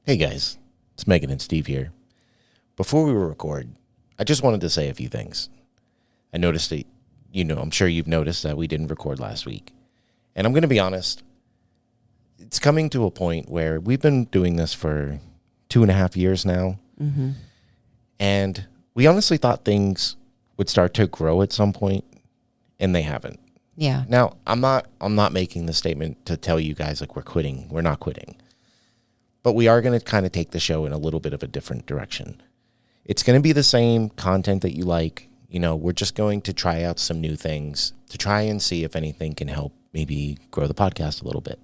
Hey guys, it's Megan and Steve here. Before we record, I just wanted to say a few things. I noticed that, I'm sure you've noticed that we didn't record last week. And I'm going to be honest, it's coming to a point where we've been doing this for 2.5 years now. Mm-hmm. And we honestly thought things would start to grow at some point, and they haven't. Yeah. Now, I'm not making the statement to tell you guys like we're quitting. We're not quitting. But we are going to kind of take the show in a little bit of a different direction. It's going to be the same content that you like. We're just going to try out some new things to try and see if anything can help maybe grow the podcast a little bit.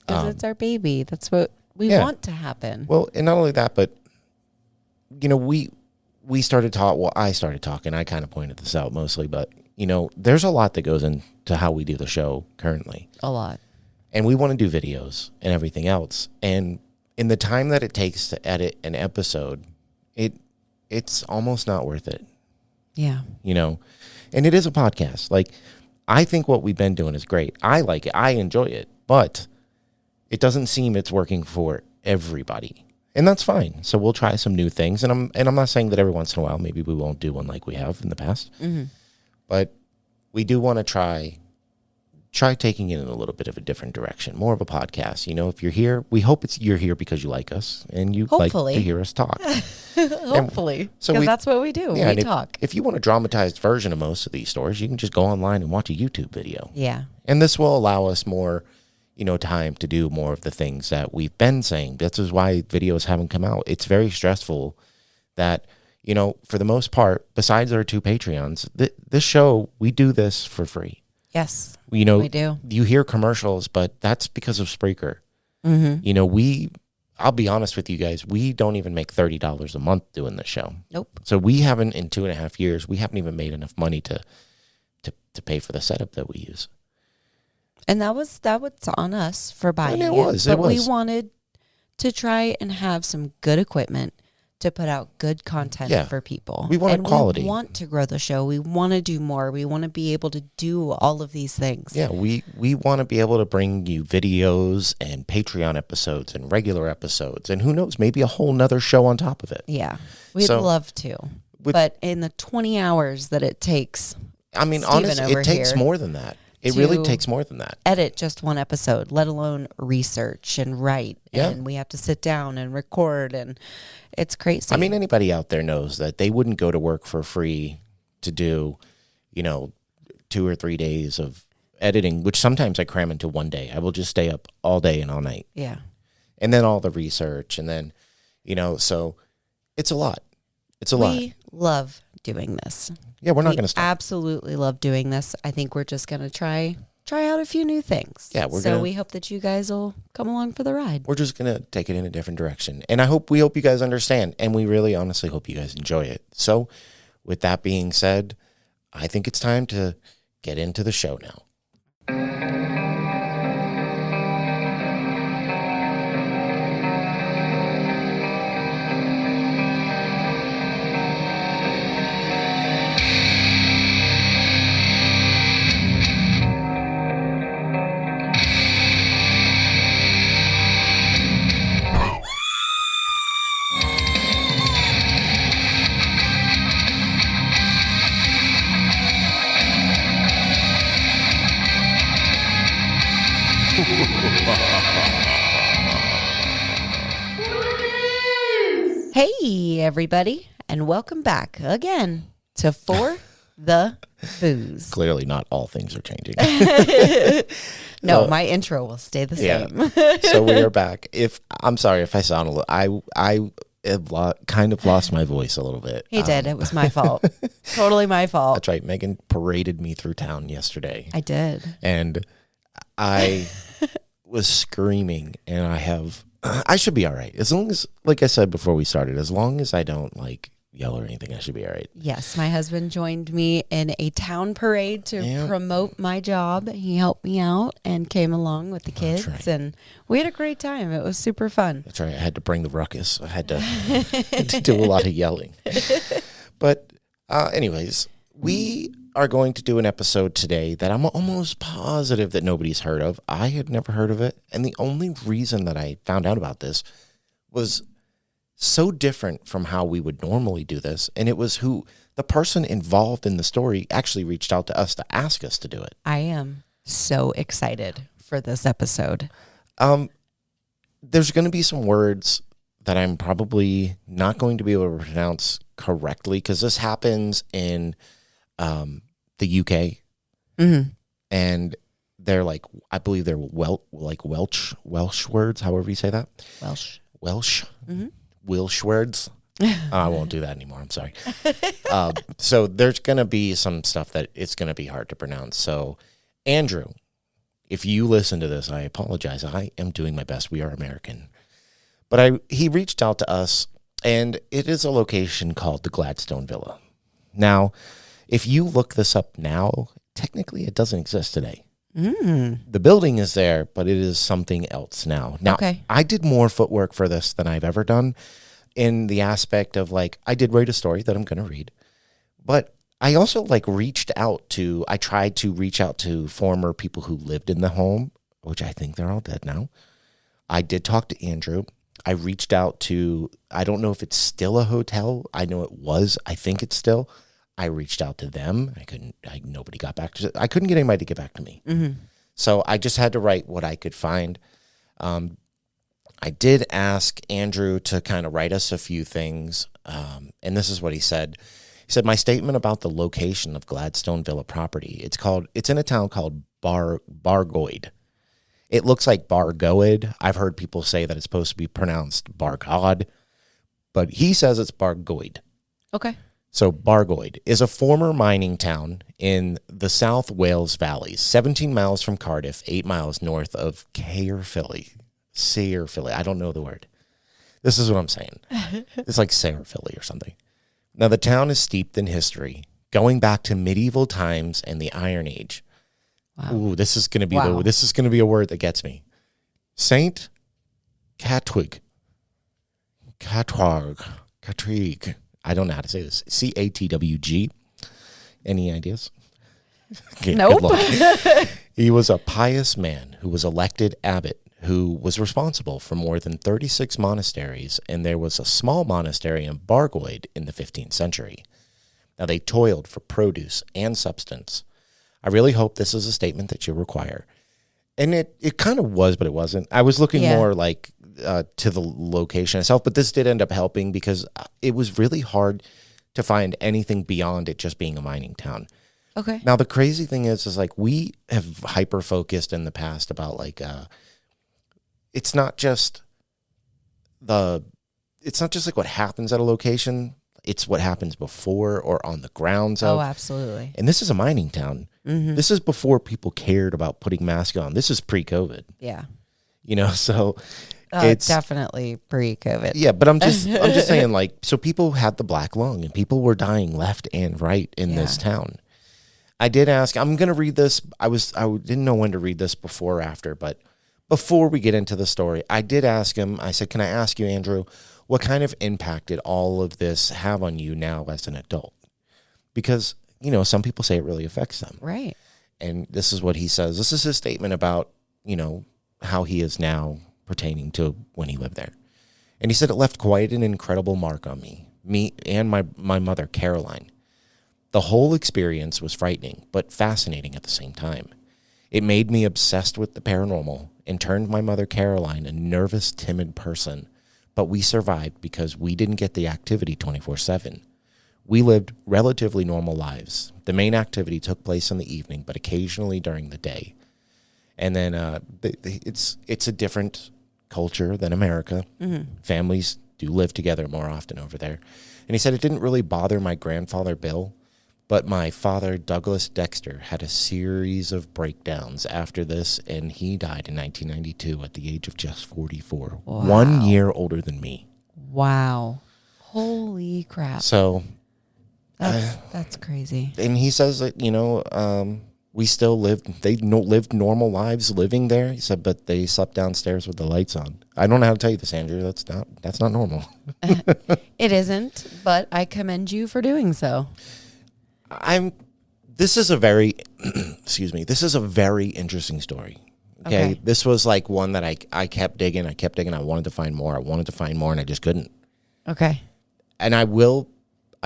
Because it's our baby. That's what we want to happen. Well, and not only that, but, we started talking. Well, I started talking. I kind of pointed this out mostly, but, there's a lot that goes into how we do the show currently. A lot. And we want to do videos and everything else. And in the time that it takes to edit an episode, it's almost not worth it. Yeah. And it is a podcast. Like, I think what we've been doing is great. I like it. I enjoy it. But it doesn't seem it's working for everybody. And that's fine. So we'll try some new things. And I'm not saying that every once in a while, maybe we won't do one like we have in the past. Mm-hmm. But we do want to try taking it in a little bit of a different direction, more of a podcast. If you're here, we hope you're here because you like us and you like to hear us talk. Hopefully, because that's what we do. Yeah, we talk. If you want a dramatized version of most of these stories, you can just go online and watch a YouTube video. Yeah. And this will allow us more, time to do more of the things that we've been saying. This is why videos haven't come out. It's very stressful that, for the most part, besides our 2 Patreons, this show, we do this for free. Yes, we do. You hear commercials, but that's because of Spreaker. Mm-hmm. I'll be honest with you guys, we don't even make $30 a month doing this show. Nope. So we haven't, in 2.5 years, we haven't even made enough money to pay for the setup that we use. And that was on us for buying it. But we wanted to try and have some good equipment to put out good content for people. We wanted quality. We want to grow the show. We want to do more. We want to be able to do all of these things. Yeah, we want to be able to bring you videos and Patreon episodes and regular episodes. And who knows, maybe a whole nother show on top of it. Yeah, we'd love to. But in the 20 hours that it takes, honestly, it takes more than that. It really takes more than that. Edit just one episode, let alone research and write. Yeah. And we have to sit down and record, and it's crazy. Anybody out there knows that they wouldn't go to work for free to do, 2 or 3 days of editing, which sometimes I cram into one day. I will just stay up all day and all night. Yeah. And then all the research, and then, so it's a lot. It's a lot. We love doing this. Yeah, we're not going to stop. Absolutely love doing this. I think we're just going to try out a few new things. Yeah, we hope that you guys will come along for the ride. We're just going to take it in a different direction. And we hope you guys understand. And we really honestly hope you guys enjoy it. So with that being said, I think it's time to get into the show now. Hey, everybody, and welcome back again to For the Booze. Clearly not all things are changing. No, my intro will stay the same. So we are back. I'm sorry if I sound a little, I have kind of lost my voice a little bit. He did. It was my fault. Totally my fault. That's right. Megan paraded me through town yesterday. I did. And I was screaming, and I should be all right. As long as, like I said before we started, as long as I don't yell or anything, I should be all right. Yes, my husband joined me in a town parade to promote my job. He helped me out and came along with the kids, and we had a great time. It was super fun. That's right. I had to bring the ruckus. I had to do a lot of yelling. But anyways, we are going to do an episode today that I'm almost positive that nobody's heard of. I had never heard of it. And the only reason that I found out about this was so different from how we would normally do this. And it was who the person involved in the story actually reached out to us to ask us to do it. I am so excited for this episode. There's going to be some words that I'm probably not going to be able to pronounce correctly because this happens in the UK. Mm-hmm. And they're like, I believe they're Welsh words, however you say that. Welsh. Mm-hmm. Welsh words. I won't do that anymore. I'm sorry. So there's going to be some stuff that it's going to be hard to pronounce. So, Andrew, if you listen to this, I apologize. I am doing my best. We are American. But he reached out to us, and it is a location called the Gladstone Villa. Now, if you look this up now, technically it doesn't exist today. The building is there, but it is something else now. Now, okay. I did more footwork for this than I've ever done in the aspect of, like, I did write a story that I'm going to read, but I also, like, I tried to reach out to former people who lived in the home, which I think they're all dead now. I did talk to Andrew. I reached out to, I don't know if it's still a hotel. I know it was. I think it's still. I reached out to them. Nobody got back to. I couldn't get anybody to get back to me. Mm-hmm. So I just had to write what I could find. I did ask Andrew to kind of write us a few things, and this is what he said. He said, my statement about the location of Gladstone Villa property, it's in a town called Bargoed. It looks like Bargoed. I've heard people say that it's supposed to be pronounced Bargod, but he says it's Bargoed. Okay. So Bargoed is a former mining town in the South Wales Valleys, 17 miles from Cardiff, 8 miles north of Caerphilly. I don't know the word. This is what I'm saying. It's like Caerphilly or something. Now, the town is steeped in history, going back to medieval times and the Iron Age. Wow. Ooh, this is going to be this is going to be a word that gets me. Saint Catwig. I don't know how to say this. Catwg. Any ideas? Okay, nope. He was a pious man who was elected abbot, who was responsible for more than 36 monasteries, and there was a small monastery in Bargoed in the 15th century. Now, they toiled for produce and substance. I really hope this is a statement that you require. And it kind of was, but it wasn't. I was looking more like to the location itself, but this did end up helping because it was really hard to find anything beyond it just being a mining town. Okay. Now, the crazy thing is like we have hyper-focused in the past about like it's not just like what happens at a location. It's what happens before or on the grounds of. Oh, absolutely. And this is a mining town. Mm-hmm. This is before people cared about putting masks on. This is pre-COVID. Yeah. So it's definitely pre-COVID. Yeah, but I'm just saying, like, so people had the black lung and people were dying left and right in this town. I did ask, I'm going to read this. I didn't know when to read this before or after, but before we get into the story, I did ask him, I said, can I ask you, Andrew, what kind of impact did all of this have on you now as an adult? Because, some people say it really affects them. Right. And this is what he says. This is his statement about, how he is now pertaining to when he lived there. And he said it left quite an incredible mark on me and my mother, Caroline. The whole experience was frightening, but fascinating at the same time. It made me obsessed with the paranormal and turned my mother, Caroline, a nervous, timid person. But we survived because we didn't get the activity 24/7. We lived relatively normal lives. The main activity took place in the evening, but occasionally during the day. And then it's a different culture than America. Mm-hmm. Families do live together more often over there. And he said it didn't really bother my grandfather, Bill, but my father, Douglas Dexter, had a series of breakdowns after this, and he died in 1992 at the age of just 44. Wow. 1 year older than me. Wow. Holy crap. So that's crazy. And he says that, we still lived normal lives living there. He said, but they slept downstairs with the lights on. I don't know how to tell you this, Andrew. That's not normal. It isn't, but I commend you for doing so. This is a very, this is a very interesting story. Okay. This was like one that I kept digging. I wanted to find more. And I just couldn't. Okay. And I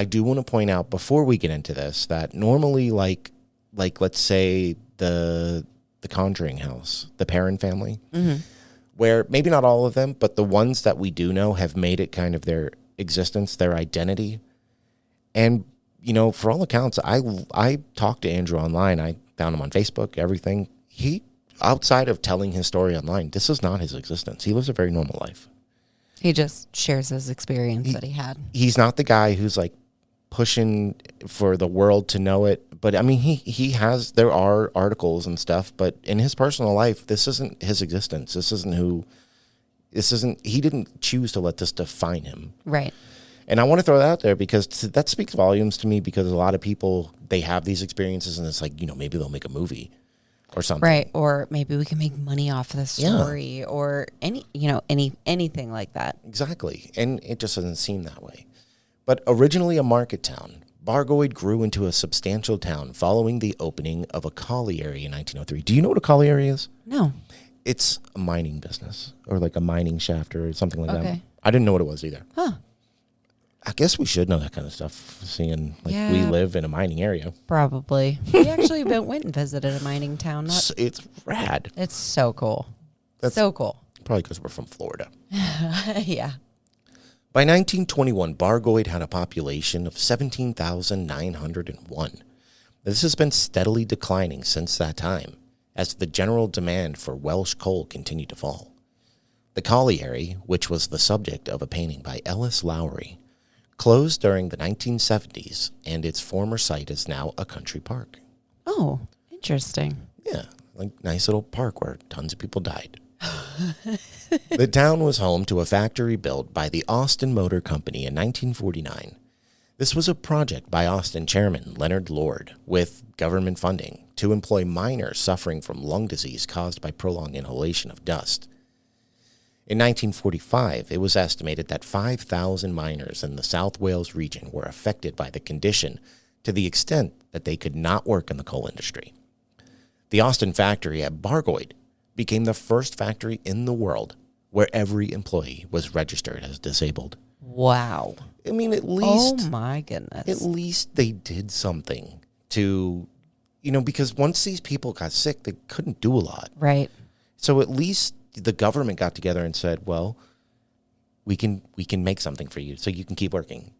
do want to point out before we get into this that normally like let's say the Conjuring house, the Perron family, where maybe not all of them, but the ones that we do know have made it kind of their existence, their identity. And, you know, for all accounts, I talked to Andrew online. I found him on Facebook, everything. He, outside of telling his story online, this is not his existence. He lives a very normal life. He just shares his experience that he had. He's not the guy who's like pushing for the world to know it. But I mean, there are articles and stuff, but in his personal life, this isn't his existence. He didn't choose to let this define him. Right. And I want to throw that out there because that speaks volumes to me, because a lot of people, they have these experiences and it's like, you know, maybe they'll make a movie or something. Right. Or maybe we can make money off of the story or anything like that. Exactly. And it just doesn't seem that way. But originally a market town, Bargoid grew into a substantial town following the opening of a colliery in 1903. Do you know what a colliery is? No. It's a mining business or like a mining shaft or something like that. I didn't know what it was either. Huh. I guess we should know that kind of stuff, seeing we live in a mining area. Probably. We actually went and visited a mining town. It's rad. It's so cool. So cool. Probably because we're from Florida. Yeah. By 1921, Bargoid had a population of 17,901. This has been steadily declining since that time, as the general demand for Welsh coal continued to fall. The colliery, which was the subject of a painting by Ellis Lowry, closed during the 1970s, and its former site is now a country park. Oh, interesting. Yeah, like nice little park where tons of people died. The town was home to a factory built by the Austin Motor Company in 1949. This was a project by Austin chairman Leonard Lord with government funding to employ miners suffering from lung disease caused by prolonged inhalation of dust. In 1945, it was estimated that 5,000 miners in the South Wales region were affected by the condition to the extent that they could not work in the coal industry. The Austin factory at Bargoid became the first factory in the world where every employee was registered as disabled. Wow. I mean, at least... Oh, my goodness. At least they did something to, because once these people got sick, they couldn't do a lot. Right. So at least the government got together and said, well, we can make something for you so you can keep working.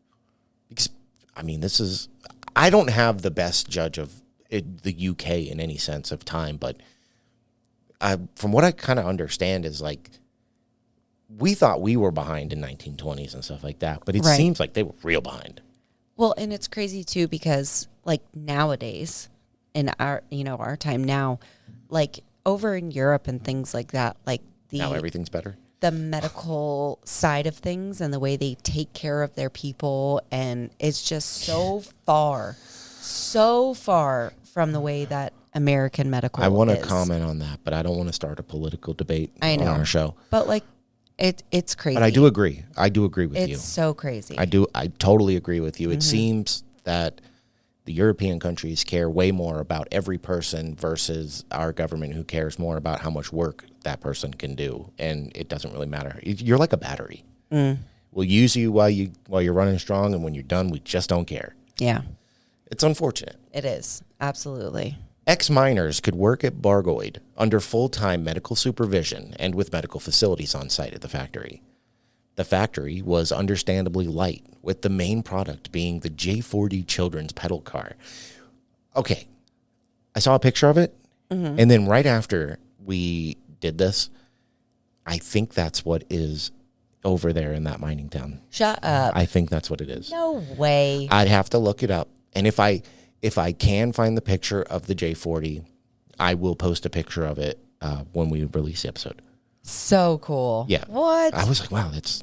Because, I mean, I don't have the best judge of the UK in any sense of time, but from what I kind of understand is like, we thought we were behind in 1920s and stuff like that, but it seems like they were real behind. Well, and it's crazy too, because like nowadays in our time now, like over in Europe and things like that, like now everything better. The medical side of things and the way they take care of their people, and it's just so far from the way that American medical is. I want to comment on that, but I don't want to start a political debate on our show. But like it's crazy. But I do agree. With you. It's so crazy. I totally agree with you. Mm-hmm. It seems that the European countries care way more about every person versus our government, who cares more about how much work that person can do, and it doesn't really matter. You're like a battery. Mm. We'll use you while you're running strong, and when you're done, we just don't care. Yeah. It's unfortunate. It is. Absolutely. Ex-miners could work at Bargoid under full-time medical supervision and with medical facilities on site at the factory. The factory was understandably light, with the main product being the J40 children's pedal car. Okay, I saw a picture of it, and then right after we did this, I think that's what is over there in that mining town. Shut up. I think that's what it is. No way. I'd have to look it up, and if I can find the picture of the J40, I will post a picture of it when we release the episode. So cool. Yeah. What? I was like, wow, that's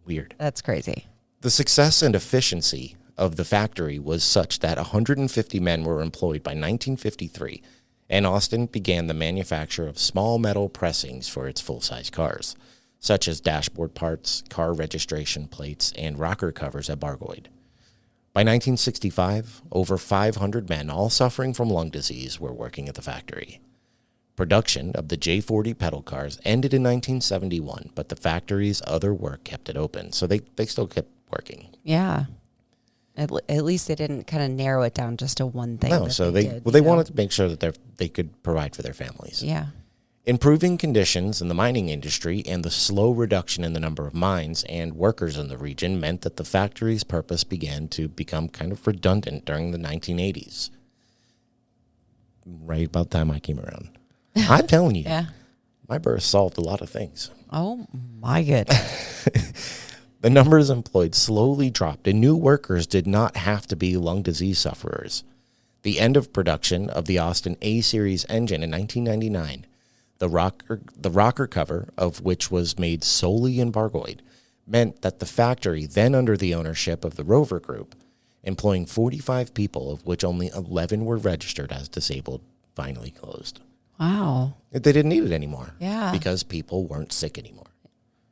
weird. That's crazy. The success and efficiency of the factory was such that 150 men were employed by 1953, and Austin began the manufacture of small metal pressings for its full-size cars, such as dashboard parts, car registration plates, and rocker covers at Bargoid. By 1965, over 500 men, all suffering from lung disease, were working at the factory. Production of the J40 pedal cars ended in 1971, but the factory's other work kept it open. So they still kept working. Yeah. At least they didn't kind of narrow it down just to one thing. No, so they wanted to make sure that they could provide for their families. Yeah. Improving conditions in the mining industry and the slow reduction in the number of mines and workers in the region meant that the factory's purpose began to become kind of redundant during the 1980s. Right about the time I came around. I'm telling you, Yeah. my birth solved a lot of things. Oh, my goodness. The numbers employed slowly dropped, and new workers did not have to be lung disease sufferers. The end of production of the Austin A-Series engine in 1999, the rocker cover of which was made solely in Bargoid, meant that the factory, then under the ownership of the Rover Group, employing 45 people, of which only 11 were registered as disabled, finally closed. Wow. They didn't need it anymore. Yeah. Because people weren't sick anymore.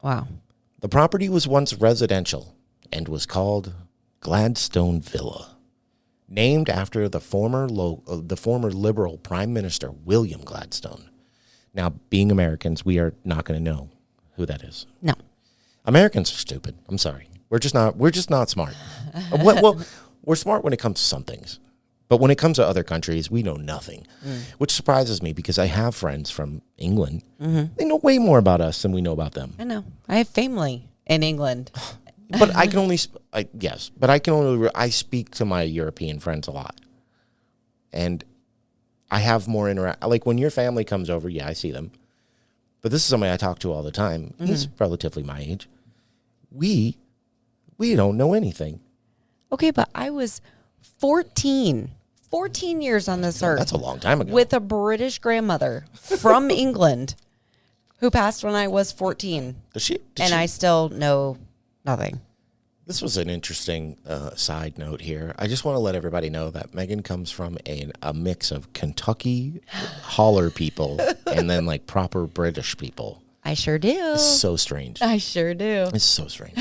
Wow. The property was once residential and was called Gladstone Villa, named after the former Liberal Prime Minister William Gladstone. Now, being Americans, we are not going to know who that is. No. Americans are stupid. I'm sorry. We're just not smart. Well, we're smart when it comes to some things. But when it comes to other countries, we know nothing, which surprises me because I have friends from England. Mm-hmm. They know way more about us than we know about them. I know. I have family in England. But I can only, I speak to my European friends a lot. And I have more like when your family comes over, yeah, I see them. But this is somebody I talk to all the time. Mm-hmm. He's relatively my age. We don't know anything. Okay, but I was 14 years on this earth. That's a long time ago. With a British grandmother from England who passed when I was 14. I still know nothing. This was an interesting side note here. I just want to let everybody know that Megan comes from a mix of Kentucky holler people and then like proper British people. I sure do. It's so strange. I sure do. It's so strange.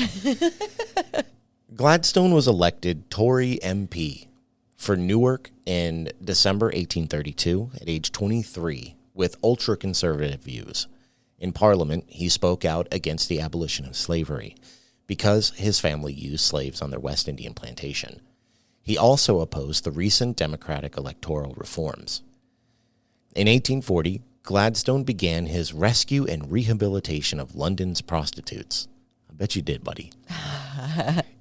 Gladstone was elected Tory MP for Newark in December 1832 at age 23 with ultra-conservative views. In Parliament, he spoke out against the abolition of slavery because his family used slaves on their West Indian plantation. He also opposed the recent democratic electoral reforms. In 1840, Gladstone began his rescue and rehabilitation of London's prostitutes. I bet you did, buddy.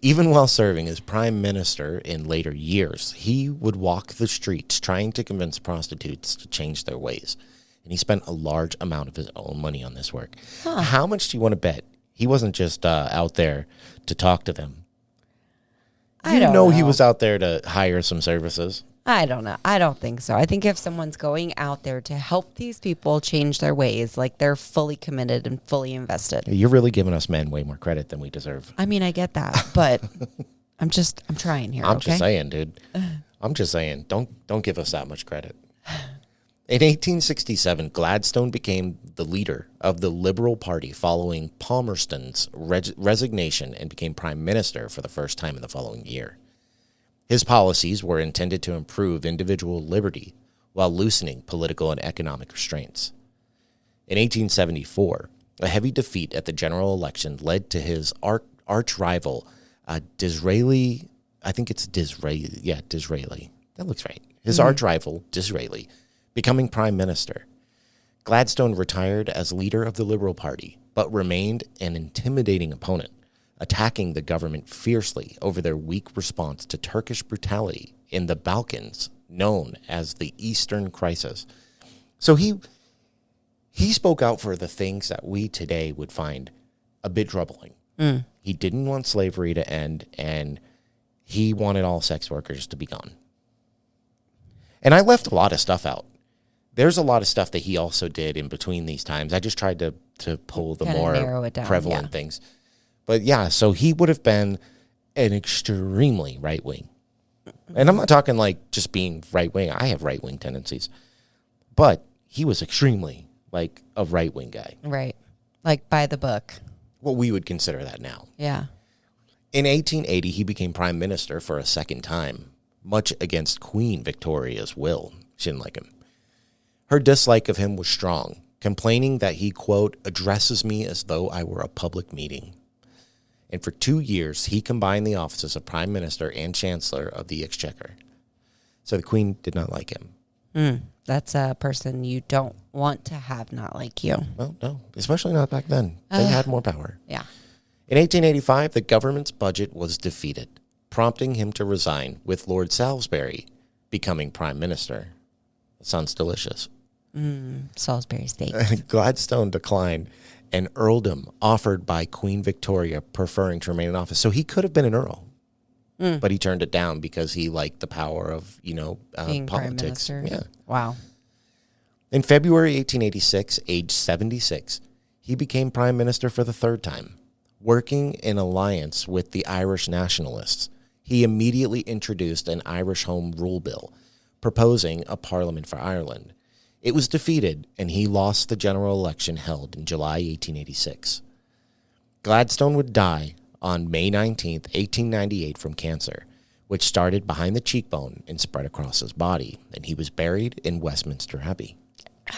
Even while serving as prime minister in later years, he would walk the streets trying to convince prostitutes to change their ways. And he spent a large amount of his own money on this work. Huh. How much do you want to bet he wasn't just out there to talk to them? I don't know. He was out there to hire some services. I don't know. I don't think so. I think if someone's going out there to help these people change their ways, like they're fully committed and fully invested. You're really giving us men way more credit than we deserve. I mean, I get that, but I'm trying here. I'm just saying, dude. I'm just saying, don't give us that much credit. In 1867, Gladstone became the leader of the Liberal Party following Palmerston's resignation and became prime minister for the first time in the following year. His policies were intended to improve individual liberty while loosening political and economic restraints. In 1874, a heavy defeat at the general election led to his arch rival, Disraeli. I think it's Disraeli. Yeah, Disraeli. That looks right. His arch rival, Disraeli, becoming prime minister. Gladstone retired as leader of the Liberal Party, but remained an intimidating opponent, attacking the government fiercely over their weak response to Turkish brutality in the Balkans, known as the Eastern Crisis. So he spoke out for the things that we today would find a bit troubling. He didn't want slavery to end, and he wanted all sex workers to be gone. And I left a lot of stuff out. There's a lot of stuff that he also did in between these times. I just tried to pull the more prevalent things. But yeah, so he would have been an extremely right-wing. And I'm not talking like just being right-wing. I have right-wing tendencies. But he was extremely like a right-wing guy. Right. Like by the book. Well, we would consider that now. Yeah. In 1880, he became prime minister for a second time, much against Queen Victoria's will. She didn't like him. Her dislike of him was strong, complaining that he, quote, addresses me as though I were a public meeting. And for 2 years, he combined the offices of Prime Minister and Chancellor of the Exchequer. So the Queen did not like him. That's a person you don't want to have not like you. Well, no, especially not back then. They had more power. Yeah. In 1885, the government's budget was defeated, prompting him to resign, with Lord Salisbury becoming Prime Minister. Sounds delicious. Salisbury steaks. Gladstone declined an earldom offered by Queen Victoria, preferring to remain in office. So he could have been an earl, but he turned it down because he liked the power of, Being politics. Prime Minister. Yeah. Wow. In February 1886, age 76, he became Prime Minister for the third time, working in alliance with the Irish nationalists. He immediately introduced an Irish Home Rule Bill, proposing a parliament for Ireland. It was defeated, and he lost the general election held in July 1886. Gladstone would die on May 19, 1898, from cancer, which started behind the cheekbone and spread across his body, and he was buried in Westminster Abbey.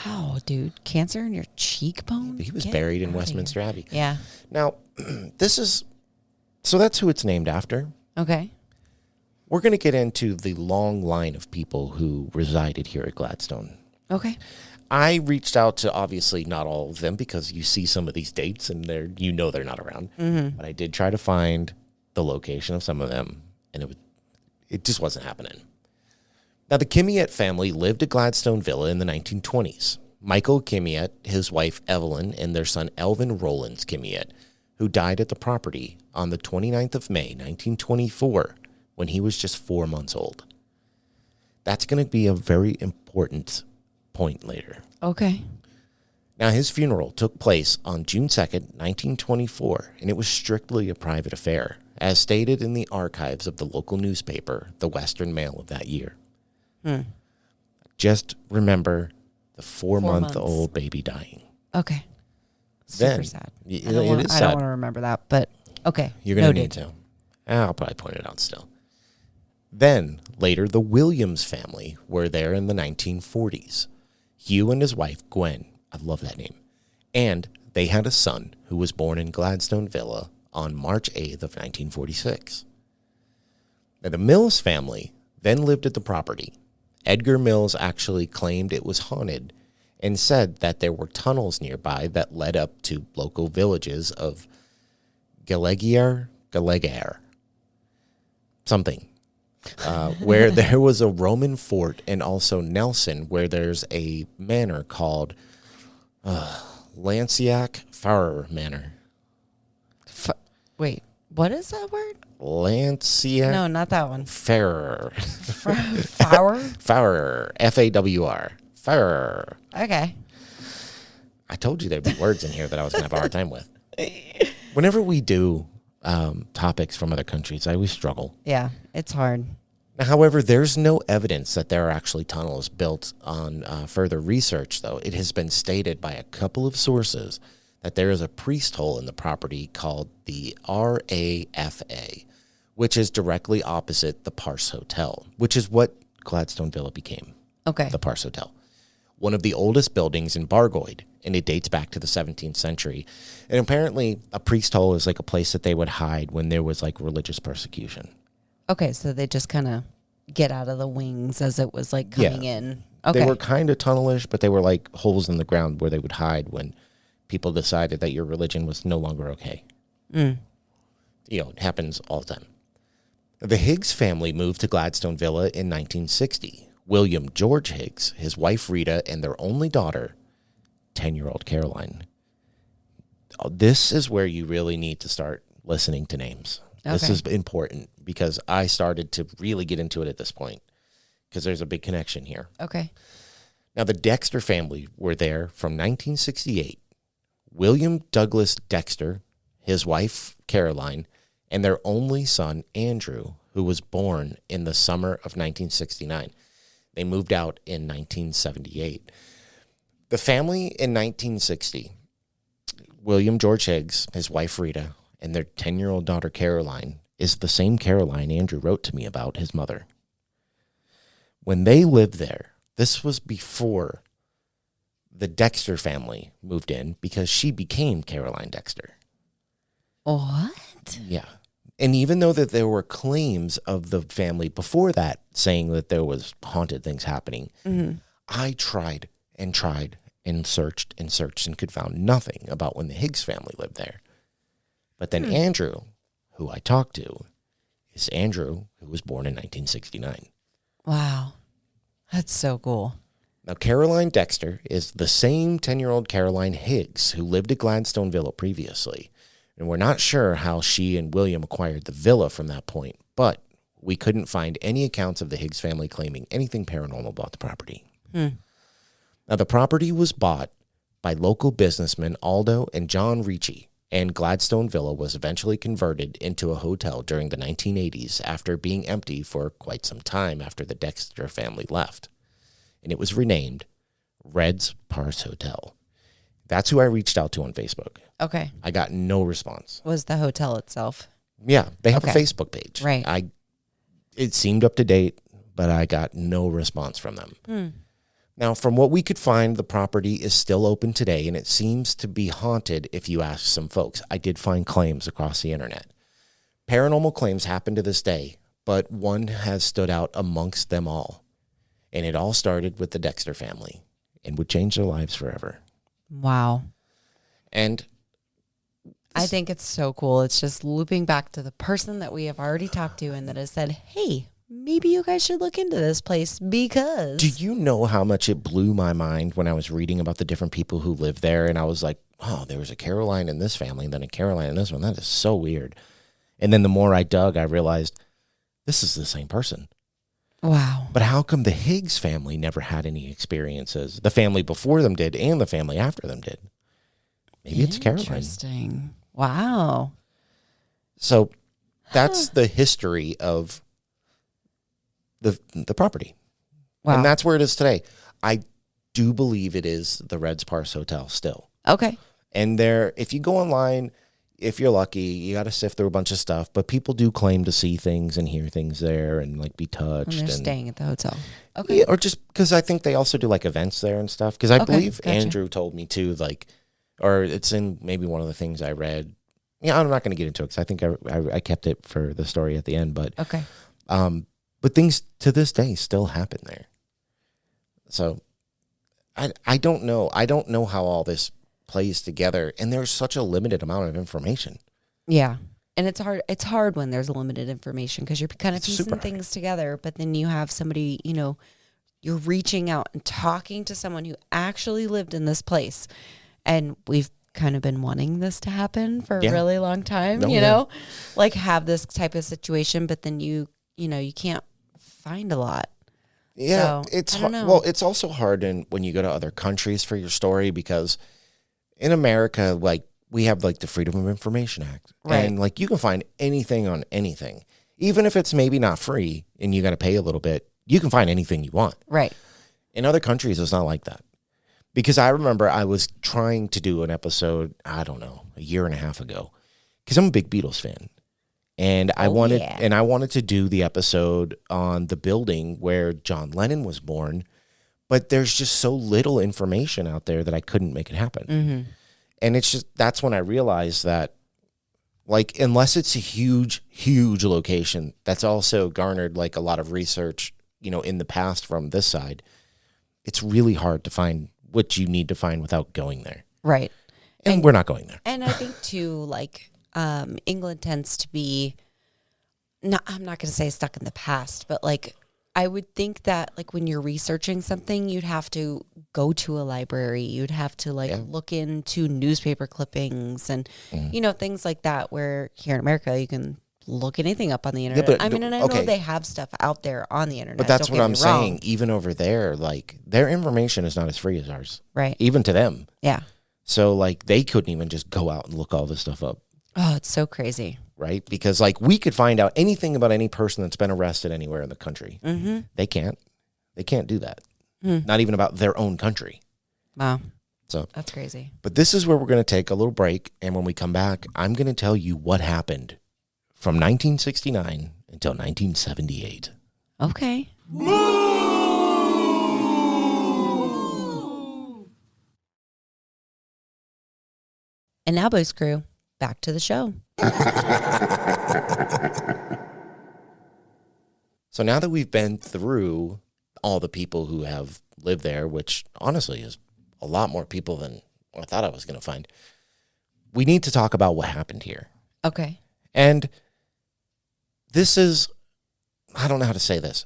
Oh, dude, cancer in your cheekbone? He was buried in Westminster Abbey. Yeah. Now, so that's who it's named after. Okay. We're going to get into the long line of people who resided here at Gladstone. Okay. I reached out to, obviously, not all of them, because you see some of these dates and they're not around. Mm-hmm. But I did try to find the location of some of them, and it just wasn't happening. Now, the Kimmiett family lived at Gladstone Villa in the 1920s. Michael Kimmiett, his wife Evelyn, and their son Elvin Rollins Kimmiett, who died at the property on the 29th of May, 1924, when he was just 4 months old. That's going to be a very important point later. Okay. Now, his funeral took place on June 2nd, 1924, and it was strictly a private affair, as stated in the archives of the local newspaper, the Western Mail, of that year. Just remember the 4-month-old baby dying. Okay. Then, Super sad. It I don't is sad. want to remember that, but okay. You're going to need to. I'll probably point it out still. Then, later, the Williams family were there in the 1940s. Hugh and his wife, Gwen, I love that name, and they had a son who was born in Gladstone Villa on March 8th of 1946. Now, the Mills family then lived at the property. Edgar Mills actually claimed it was haunted and said that there were tunnels nearby that led up to local villages of Gallagher, something, where there was a Roman fort, and also Nelson, where there's a manor called Lanciac Farrer Manor. Wait, what is that word? Lanciac. No, not that one. Farrer. Flower? Farrer. F-A-W-R. Farrer. Okay. I told you there'd be words in here that I was going to have a hard time with. Whenever we do topics from other countries, I always struggle. Yeah, it's hard. Now, however, there's no evidence that there are actually tunnels built on further research, though. It has been stated by a couple of sources that there is a priest hole in the property called the RAFA, which is directly opposite the Parse Hotel, which is what Gladstone Villa became. Okay. The Parse Hotel. One of the oldest buildings in Bargoed, and it dates back to the 17th century. And apparently a priest hole is like a place that they would hide when there was like religious persecution. Okay, so they just kind of get out of the wings as it was like coming in. Okay. They were kind of tunnelish, but they were like holes in the ground where they would hide when people decided that your religion was no longer okay. It happens all the time. The Higgs family moved to Gladstone Villa in 1960. William George Higgs, his wife Rita, and their only daughter, 10-year-old Caroline. This is where you really need to start listening to names. Okay. This is important because I started to really get into it at this point because there's a big connection here. Okay. Now, the Dexter family were there from 1968. William Douglas Dexter, his wife Caroline, and their only son Andrew, who was born in the summer of 1969. They moved out in 1978. The family in 1960, William George Higgs, his wife Rita, and their 10-year-old daughter Caroline, is the same Caroline Andrew wrote to me about, his mother. When they lived there, this was before the Dexter family moved in because she became Caroline Dexter. What? Yeah. And even though that there were claims of the family before that saying that there was haunted things happening, I tried and searched and could found nothing about when the Higgs family lived there. But then Andrew, who I talked to, is Andrew, who was born in 1969. Wow. That's so cool. Now, Caroline Dexter is the same 10-year-old Caroline Higgs who lived at Gladstone Villa previously. And we're not sure how she and William acquired the villa from that point, but we couldn't find any accounts of the Higgs family claiming anything paranormal about the property. Now, the property was bought by local businessmen Aldo and John Ricci, and Gladstone Villa was eventually converted into a hotel during the 1980s after being empty for quite some time after the Dexter family left. And it was renamed Red's Pars Hotel. That's who I reached out to on Facebook. Okay. I got no response. Was the hotel itself? Yeah, they have a Facebook page. Right. It seemed up to date, but I got no response from them. Now, from what we could find, the property is still open today, and it seems to be haunted if you ask some folks. I did find claims across the internet. Paranormal claims happen to this day, but one has stood out amongst them all. And it all started with the Dexter family and would change their lives forever. Wow. And I think it's so cool. It's just looping back to the person that we have already talked to and that has said, hey, maybe you guys should look into this place because... Do you know how much it blew my mind when I was reading about the different people who live there? And I was like, oh, there was a Caroline in this family and then a Caroline in this one. That is so weird. And then the more I dug, I realized this is the same person. Wow. But how come the Higgs family never had any experiences? The family before them did and the family after them did. Maybe it's Caroline. Interesting. Wow. So that's the history of the property. Wow. And that's where it is today. I do believe it is the Red's Pars Hotel still. Okay. And there, if you go online, if you're lucky, you got to sift through a bunch of stuff. But people do claim to see things and hear things there and like be touched. And they're staying at the hotel. Okay. Yeah, or just because I think they also do like events there and stuff. Because I believe gotcha. Andrew told me too, like, or it's in maybe one of the things I read. Yeah, I'm not going to get into it because I think I kept it for the story at the end. But okay. But things to this day still happen there. So I don't know. I don't know how all this plays together. And there's such a limited amount of information. Yeah. And it's hard. It's hard when there's limited information because you're kind of piecing things together. But then you have somebody, you know, you're reaching out and talking to someone who actually lived in this place. And we've kind of been wanting this to happen for a really long time, you know, like have this type of situation. But then you can't find a lot. Yeah, so, it's hard. Well, it's also hard when you go to other countries for your story because in America, like we have like the Freedom of Information Act, and like you can find anything on anything, even if it's maybe not free and you got to pay a little bit. You can find anything you want. Right. In other countries, it's not like that. Because I remember I was trying to do an episode, I don't know, a year and a half ago, because I'm a big Beatles fan. And I wanted to do the episode on the building where John Lennon was born, but there's just so little information out there that I couldn't make it happen. Mm-hmm. And it's just, that's when I realized that, like, unless it's a huge, huge location, that's also garnered like a lot of research, you know, in the past from this side, it's really hard to find what you need to find without going there. Right. And we're not going there. And I think too, like, England tends to be, I'm not going to say stuck in the past, but like, I would think that like when you're researching something, you'd have to go to a library. You'd have to like look into newspaper clippings and, you know, things like that, where here in America, you can look anything up on the internet. Yeah, but, I mean, and I know they have stuff out there on the internet. But that's what I'm saying. Even over there, like their information is not as free as ours. Right. Even to them. Yeah. So like they couldn't even just go out and look all this stuff up. Oh, it's so crazy. Right? Because like we could find out anything about any person that's been arrested anywhere in the country. Mm-hmm. They can't. They can't do that. Not even about their own country. Wow. So that's crazy. But this is where we're going to take a little break. And when we come back, I'm going to tell you what happened from 1969 until 1978. Okay. And now, Bo's Crew, back to the show. So now that we've been through all the people who have lived there, which honestly is a lot more people than I thought I was going to find, we need to talk about what happened here. Okay. And this is, I don't know how to say this.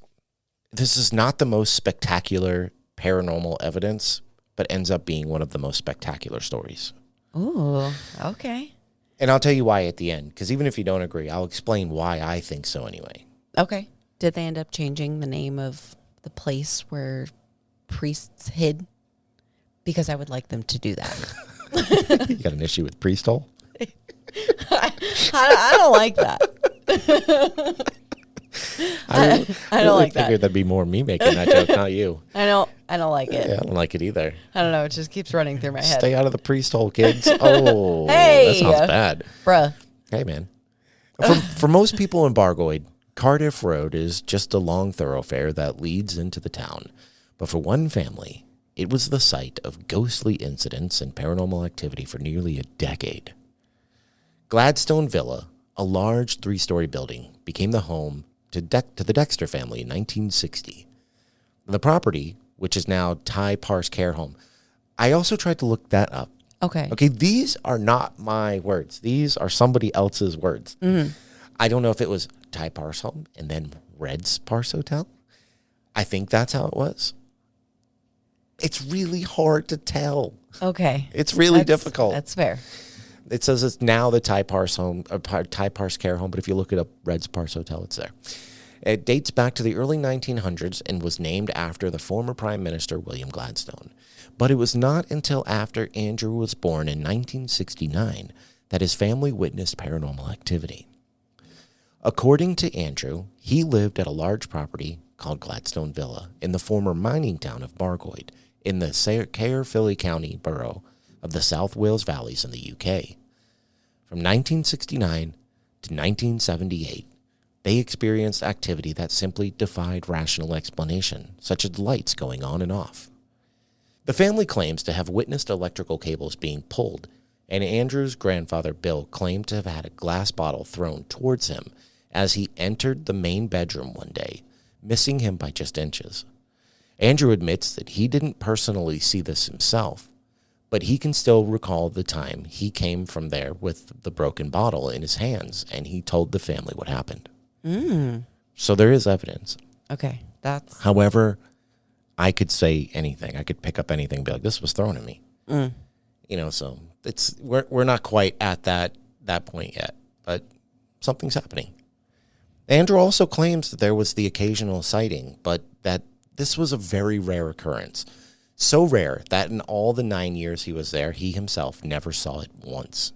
This is not the most spectacular paranormal evidence, but ends up being one of the most spectacular stories. Ooh, okay. And I'll tell you why at the end, because even if you don't agree, I'll explain why I think so anyway. Okay. Did they end up changing the name of the place where priests hid? Because I would like them to do that. You got an issue with priest hole? I don't like that. I don't like that. I figured that'd be more me making that joke, not you. I don't like it. Yeah, I don't like it either. I don't know. It just keeps running through my head. Stay out of the priest hole, kids. Oh, hey, that sounds bad. Bruh. Hey, man. For most people in Bargoid, Cardiff Road is just a long thoroughfare that leads into the town. But for one family, it was the site of ghostly incidents and paranormal activity for nearly a decade. Gladstone Villa, a large 3-story building, became the home to the Dexter family in 1960. The property, which is now Ty Parse Care Home, I also tried to look that up. Okay. Okay, these are not my words. These are somebody else's words. Mm-hmm. I don't know if it was Ty Parse Home and then Red's Parse Hotel. I think that's how it was. It's really hard to tell. Okay. It's really difficult. That's fair. It says it's now the Ty Parse Home, Ty Parse Care Home, but if you look it up, Red's Parse Hotel, it's there. It dates back to the early 1900s and was named after the former Prime Minister William Gladstone. But it was not until after Andrew was born in 1969 that his family witnessed paranormal activity. According to Andrew, he lived at a large property called Gladstone Villa in the former mining town of Bargoid in the Caerphilly County borough of the South Wales Valleys in the UK. From 1969 to 1978, they experienced activity that simply defied rational explanation, such as lights going on and off. The family claims to have witnessed electrical cables being pulled, and Andrew's grandfather Bill claimed to have had a glass bottle thrown towards him as he entered the main bedroom one day, missing him by just inches. Andrew admits that he didn't personally see this himself, but he can still recall the time he came from there with the broken bottle in his hands, and he told the family what happened. So there is evidence. Okay. However, I could say anything. I could pick up anything and be like, this was thrown at me. So we're not quite at that point yet, but something's happening. Andrew also claims that there was the occasional sighting, but that this was a very rare occurrence. So rare that in all the 9 years he was there, he himself never saw it once.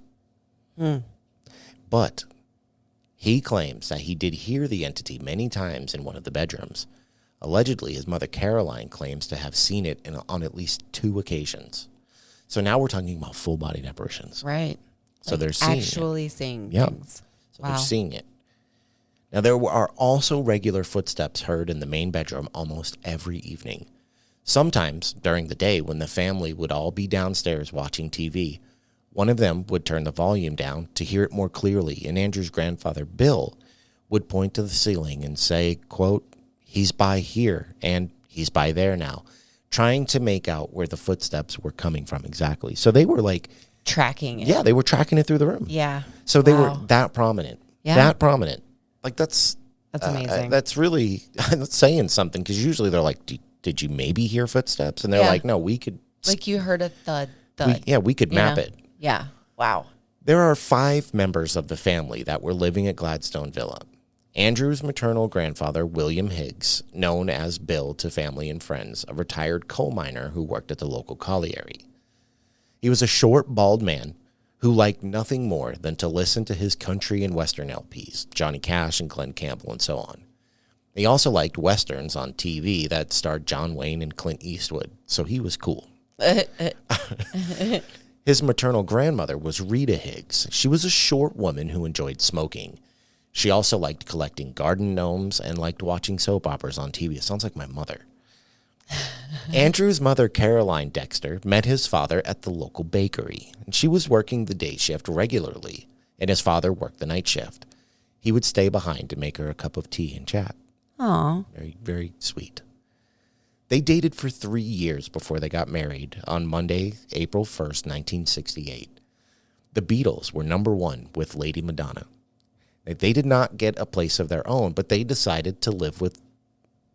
But he claims that he did hear the entity many times in one of the bedrooms. Allegedly, his mother Caroline claims to have seen it on at least 2 occasions. So now we're talking about full-bodied apparitions. Right. So they're seeing actually it. seeing Yep. things. So they're seeing it. Now, there are also regular footsteps heard in the main bedroom almost every evening. Sometimes during the day when the family would all be downstairs watching TV, one of them would turn the volume down to hear it more clearly, and Andrew's grandfather, Bill, would point to the ceiling and say, quote, "He's by here and he's by there now," trying to make out where the footsteps were coming from exactly. So they were like... tracking it. Yeah, they were tracking it through the room. Yeah. So they were that prominent. Yeah. That prominent. Like that's amazing. That's really that's saying something, because usually they're like, did you maybe hear footsteps? And they're like, no, we could. Like you heard a thud. We could map it. Yeah. Wow. There are 5 members of the family that were living at Gladstone Villa. Andrew's maternal grandfather, William Higgs, known as Bill to family and friends, a retired coal miner who worked at the local colliery. He was a short, bald man who liked nothing more than to listen to his country and western LPs, Johnny Cash and Glenn Campbell and so on. He also liked westerns on TV that starred John Wayne and Clint Eastwood, so he was cool. His maternal grandmother was Rita Higgs. She was a short woman who enjoyed smoking. She also liked collecting garden gnomes and liked watching soap operas on TV. It sounds like my mother. Andrew's mother, Caroline Dexter, met his father at the local bakery, and she was working the day shift regularly, and his father worked the night shift. He would stay behind to make her a cup of tea and chat. Aw. Very, very sweet. They dated for 3 years before they got married on Monday, April 1st, 1968. The Beatles were number one with Lady Madonna. They did not get a place of their own, but they decided to live with,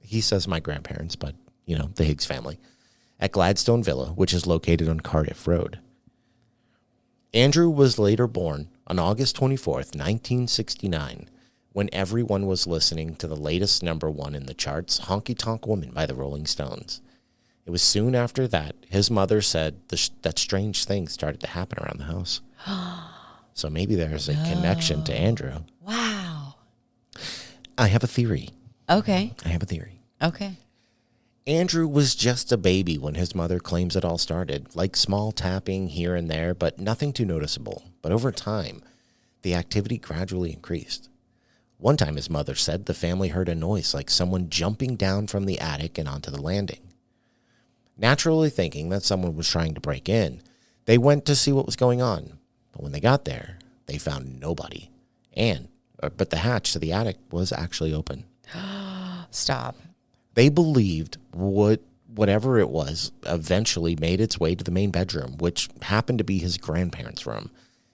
he says my grandparents, but, the Higgs family, at Gladstone Villa, which is located on Cardiff Road. Andrew was later born on August 24th, 1969, when everyone was listening to the latest number one in the charts, Honky Tonk Woman by the Rolling Stones. It was soon after that his mother said that strange things started to happen around the house. So maybe there's a connection to Andrew. Wow. I have a theory. Okay. Okay. Andrew was just a baby when his mother claims it all started, like small tapping here and there, but nothing too noticeable. But over time, the activity gradually increased. One time his mother said the family heard a noise like someone jumping down from the attic and onto the landing. Naturally thinking that someone was trying to break in, they went to see what was going on. But when they got there, they found nobody. But the hatch to the attic was actually open. Stop. They believed whatever it was eventually made its way to the main bedroom, which happened to be his grandparents' room.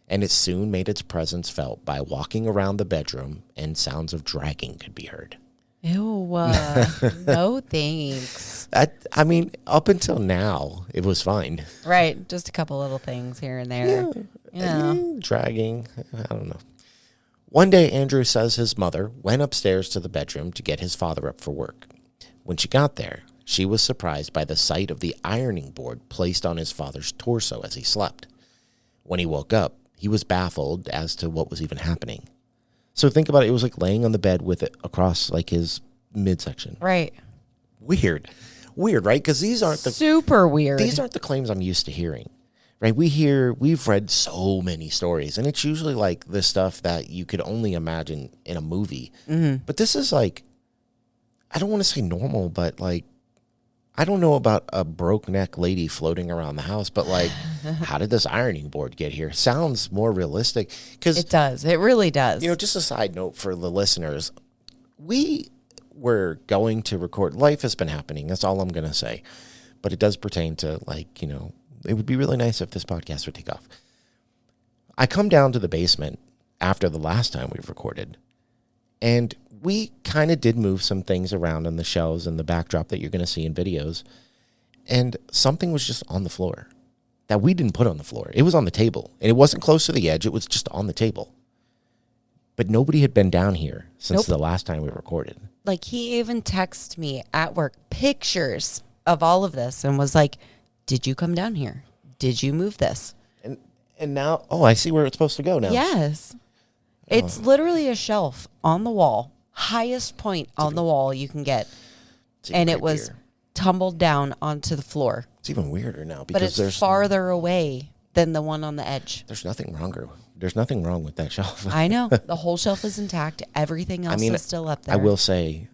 And it soon made its presence felt by walking around the bedroom, and sounds of dragging could be heard. Ew. No thanks. Up until now, it was fine. Right. Just a couple little things here and there. Dragging. I don't know. One day, Andrew says his mother went upstairs to the bedroom to get his father up for work. When she got there, she was surprised by the sight of the ironing board placed on his father's torso as he slept. When he woke up, he was baffled as to what was even happening. So think about it. It was like laying on the bed with it across like his midsection. Right. Weird, right? Because these aren't super weird. These aren't the claims I'm used to hearing. Right? We've read so many stories, and it's usually like the stuff that you could only imagine in a movie. Mm-hmm. But this is like, I don't want to say normal, but like, I don't know about a broke neck lady floating around the house, but like, how did this ironing board get here? Sounds more realistic. Cause, it does. It really does. Just a side note for the listeners. We were going to record. Life has been happening. That's all I'm going to say. But it does pertain to like, it would be really nice if this podcast would take off. I come down to the basement after the last time we've recorded, and we kind of did move some things around on the shelves and the backdrop that you're going to see in videos. And something was just on the floor that we didn't put on the floor. It was on the table, and it wasn't close to the edge. It was just on the table. But nobody had been down here since the last time we recorded. Like, he even texted me at work pictures of all of this and was like, did you come down here? Did you move this? And now, I see where it's supposed to go now. Yes. It's literally a shelf on the wall, highest point on the wall you can get. And it was tumbled down onto the floor. It's even weirder now because it's farther away than the one on the edge. There's nothing wrong with that shelf. I know. The whole shelf is intact. Everything else is still up there. I will say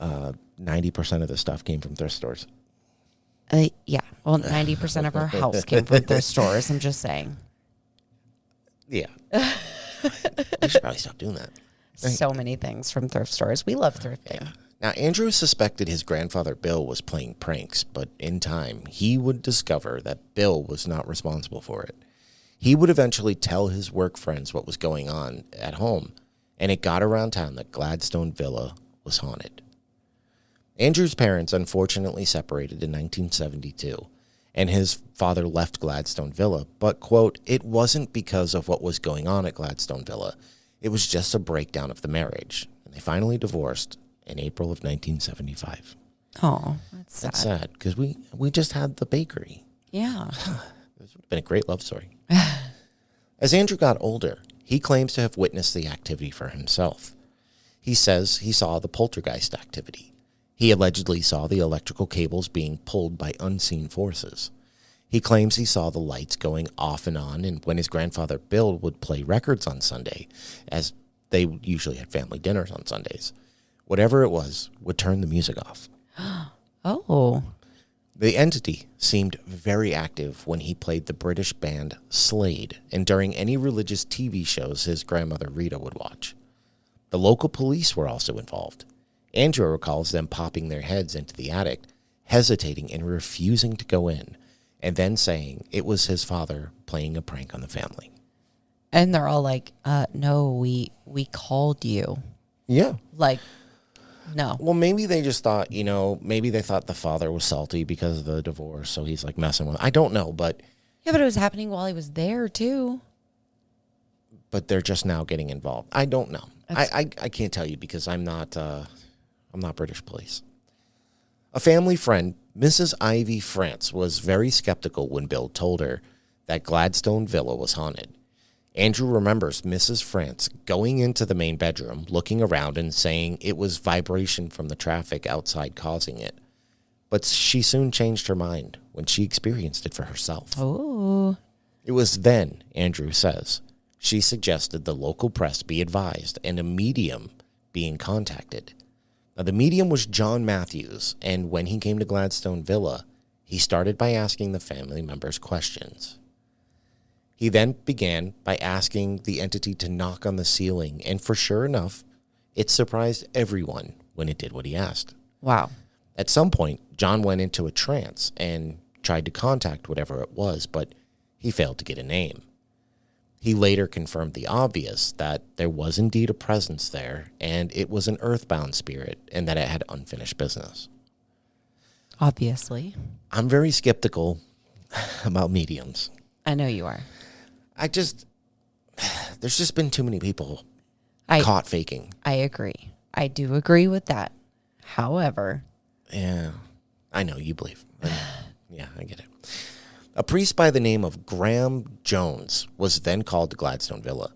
90% of the stuff came from thrift stores. Yeah. Well, 90% of our house came from thrift stores. I'm just saying. Yeah. We should probably stop doing that. So many things from thrift stores. We love thrifting. Yeah. Now, Andrew suspected his grandfather Bill was playing pranks, but in time, he would discover that Bill was not responsible for it. He would eventually tell his work friends what was going on at home, and it got around town that Gladstone Villa was haunted. Andrew's parents unfortunately separated in 1972, and his father left Gladstone Villa, but, quote, it wasn't because of what was going on at Gladstone Villa. It was just a breakdown of the marriage, and they finally divorced in April of 1975. Oh, that's sad. That's sad, because we just had the bakery. Yeah. This would have been a great love story. As Andrew got older, he claims to have witnessed the activity for himself. He says he saw the poltergeist activity. He allegedly saw the electrical cables being pulled by unseen forces. He claims he saw the lights going off and on, and when his grandfather Bill would play records on Sunday, as they usually had family dinners on Sundays, whatever it was would turn the music off. Oh. The entity seemed very active when he played the British band Slade and during any religious TV shows his grandmother Rita would watch. The local police were also involved. Andrew recalls them popping their heads into the attic, hesitating and refusing to go in, and then saying it was his father playing a prank on the family. And they're all like, no, we called you. Yeah. Like, no. Well, maybe they just thought, maybe they thought the father was salty because of the divorce, so he's like messing with. I don't know, but. Yeah, but it was happening while he was there, too. But they're just now getting involved. I don't know. I can't tell you because I'm not British police. A family friend, Mrs. Ivy France, was very skeptical when Bill told her that Gladstone Villa was haunted. Andrew remembers Mrs. France going into the main bedroom, looking around and saying it was vibration from the traffic outside causing it. But she soon changed her mind when she experienced it for herself. Oh. It was then, Andrew says, she suggested the local press be advised and a medium being contacted. Now, the medium was John Matthews, and when he came to Gladstone Villa, he started by asking the family members questions. He then began by asking the entity to knock on the ceiling, and for sure enough, it surprised everyone when it did what he asked. Wow. At some point, John went into a trance and tried to contact whatever it was, but he failed to get a name. He later confirmed the obvious, that there was indeed a presence there, and it was an earthbound spirit, and that it had unfinished business. Obviously. I'm very skeptical about mediums. I know you are. There's just been too many people caught faking. I agree. I do agree with that. However. Yeah, I know, you believe. Yeah, I get it. A priest by the name of Graham Jones was then called to Gladstone Villa.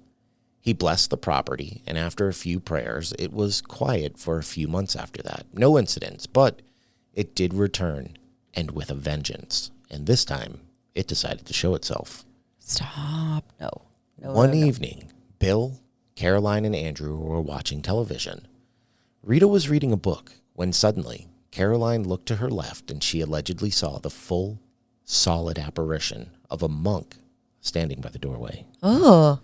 He blessed the property, and after a few prayers, it was quiet for a few months after that. No incidents, but it did return, and with a vengeance. And this time, it decided to show itself. Stop. No. One evening, Bill, Caroline, and Andrew were watching television. Rita was reading a book when suddenly Caroline looked to her left and she allegedly saw the full, solid apparition of a monk standing by the doorway. Oh.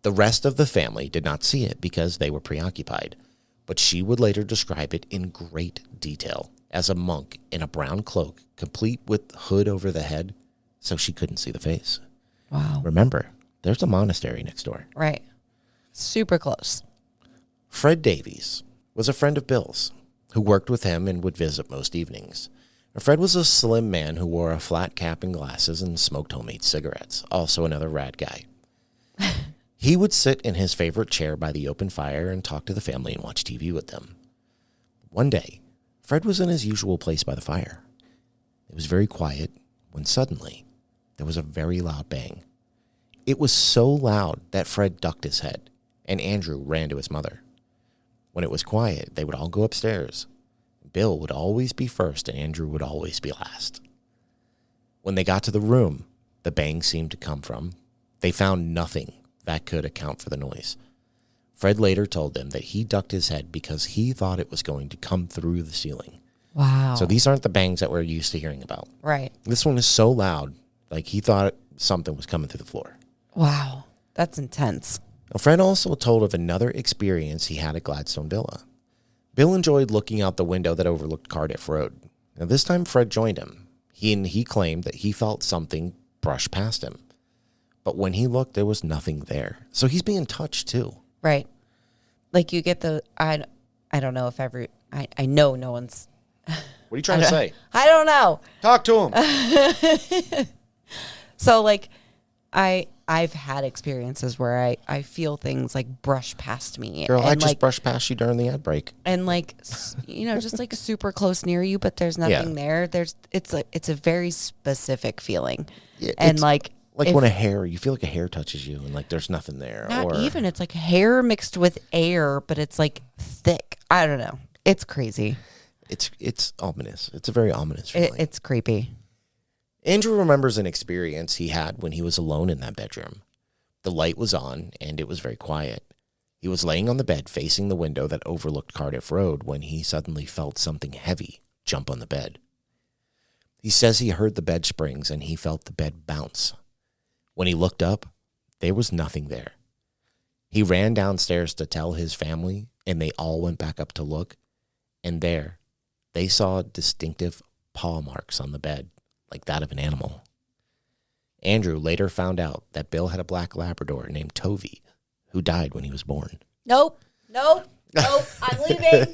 The rest of the family did not see it because they were preoccupied, but she would later describe it in great detail as a monk in a brown cloak, complete with hood over the head, so she couldn't see the face. Wow. Remember, there's a monastery next door. Right. Super close. Fred Davies was a friend of Bill's who worked with him and would visit most evenings. Fred was a slim man who wore a flat cap and glasses and smoked homemade cigarettes, also another rad guy. He would sit in his favorite chair by the open fire and talk to the family and watch TV with them. One day, Fred was in his usual place by the fire. It was very quiet when suddenly there was a very loud bang. It was so loud that Fred ducked his head, and Andrew ran to his mother. When it was quiet, they would all go upstairs. Bill would always be first, and Andrew would always be last. When they got to the room the bang seemed to come from, they found nothing that could account for the noise. Fred later told them that he ducked his head because he thought it was going to come through the ceiling. Wow. So these aren't the bangs that we're used to hearing about. Right. This one is so loud, like he thought something was coming through the floor. Wow. That's intense. Fred also told of another experience he had at Gladstone Villa. Bill enjoyed looking out the window that overlooked Cardiff Road. Now, this time Fred joined him. He claimed that he felt something brush past him. But when he looked, there was nothing there. So he's being touched too. Right. Like you get the, I don't know if I know no one's. What are you trying to say? I don't know. Talk to him. So like I've had experiences where I feel things like brush past me. Girl, and I just like, brushed past you during the ad break. And like, just like super close near you, but there's nothing there. It's a very specific feeling. Yeah, and like when you feel like a hair touches you and like there's nothing there. Not even, it's like hair mixed with air, but it's like thick. I don't know. It's crazy. It's ominous. It's a very ominous feeling. It's creepy. Andrew remembers an experience he had when he was alone in that bedroom. The light was on, and it was very quiet. He was laying on the bed facing the window that overlooked Cardiff Road when he suddenly felt something heavy jump on the bed. He says he heard the bed springs and he felt the bed bounce. When he looked up, there was nothing there. He ran downstairs to tell his family, and they all went back up to look, and there, they saw distinctive paw marks on the bed, like that of an animal. Andrew later found out that Bill had a black Labrador named Tovey, who died when he was born. Nope. I'm leaving.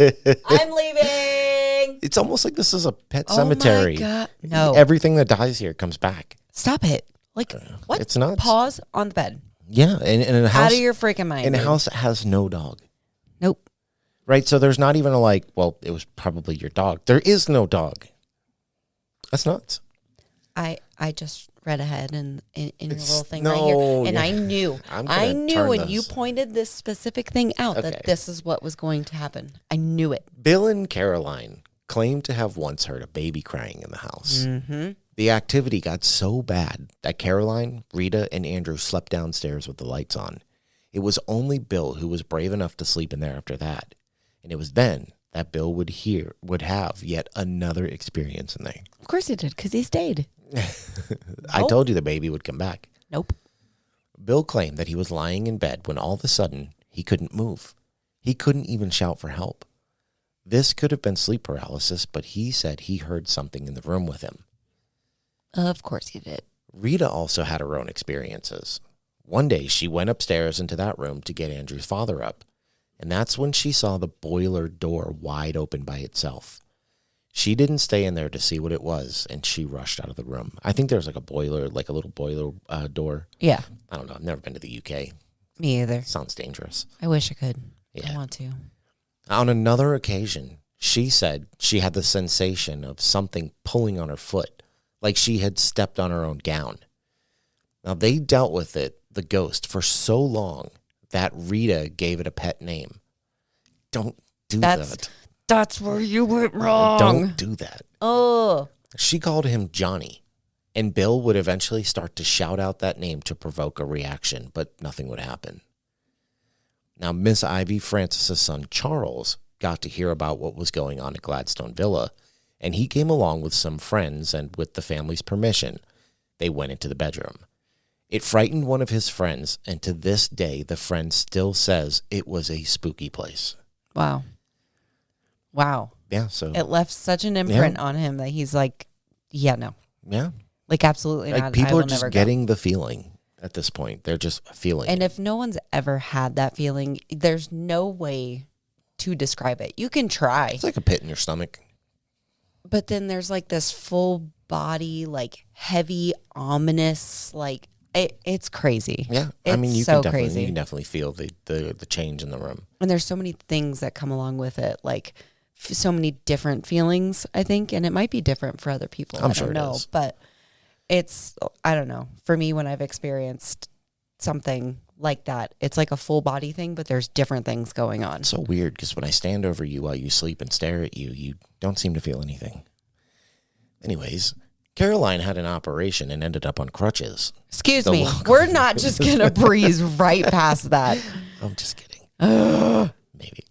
It's almost like this is a pet cemetery. Oh my God. No. Everything that dies here comes back. Stop it. Like, what? It's nuts. Pause on the bed. Yeah. And in a house. Out of your freaking mind. In a house that has no dog. Nope. Right? So there's not even it was probably your dog. There is no dog. That's nuts. I just read ahead in your little thing no, right here. And yeah. I knew when you pointed this specific thing out that this is what was going to happen. I knew it. Bill and Caroline claimed to have once heard a baby crying in the house. Mm-hmm. The activity got so bad that Caroline, Rita, and Andrew slept downstairs with the lights on. It was only Bill who was brave enough to sleep in there after that. And it was then that Bill would have yet another experience in there. Of course he did, because he stayed. I told you the baby would come back. Nope. Bill claimed that he was lying in bed when all of a sudden he couldn't move. He couldn't even shout for help. This could have been sleep paralysis, but he said he heard something in the room with him. Of course he did. Rita also had her own experiences. One day she went upstairs into that room to get Andrew's father up, and that's when she saw the boiler door wide open by itself. She didn't stay in there to see what it was, and she rushed out of the room. I think there's like a little boiler door. Yeah. I don't know. I've never been to the UK. Me either. Sounds dangerous. I wish I could. Yeah. I want to. On another occasion, she said she had the sensation of something pulling on her foot, like she had stepped on her own gown. Now, they dealt with the ghost, for so long that Rita gave it a pet name. Don't do that. That's where you went wrong. Don't do that. Oh. She called him Johnny, and Bill would eventually start to shout out that name to provoke a reaction, but nothing would happen. Now, Miss Ivy Francis's son, Charles, got to hear about what was going on at Gladstone Villa, and he came along with some friends, and with the family's permission, they went into the bedroom. It frightened one of his friends, and to this day, the friend still says it was a spooky place. Wow. Yeah, so it left such an imprint on him that he's like, yeah, no. Yeah. Like, absolutely like not. People are just getting the feeling at this point. They're just feeling And it. if no one's ever had that feeling, there's no way to describe it. You can try. It's like a pit in your stomach. But then there's like this full body, like heavy, ominous, like it's crazy. Yeah. It's I mean, you so can crazy. definitely feel the change in the room. And there's so many things that come along with it, like so many different feelings, I think, and it might be different for other people. I'm sure it is. But it's, I don't know. For me, when I've experienced something like that, it's like a full body thing, but there's different things going on. It's so weird because when I stand over you while you sleep and stare at you, you don't seem to feel anything. Anyways, Caroline had an operation and ended up on crutches. Excuse me. We're not just going to breeze right past that. I'm just kidding. Maybe.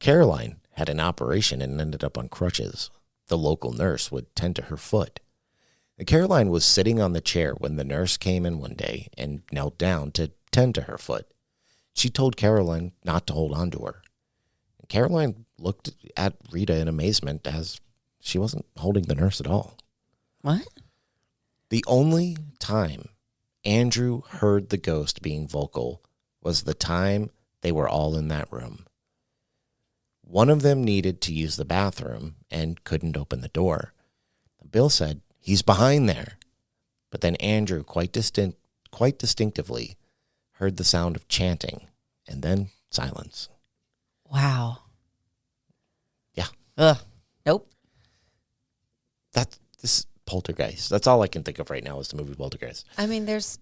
Caroline had an operation and ended up on crutches. The local nurse would tend to her foot. Caroline was sitting on the chair when the nurse came in one day and knelt down to tend to her foot. She told Caroline not to hold on to her. Caroline looked at Rita in amazement as she wasn't holding the nurse at all. What? The only time Andrew heard the ghost being vocal was the time they were all in that room. One of them needed to use the bathroom and couldn't open the door. Bill said, "He's behind there." But then Andrew quite distinctively heard the sound of chanting and then silence. Wow. Yeah. Ugh. Nope. This Poltergeist. That's all I can think of right now is the movie Poltergeist. I mean, there's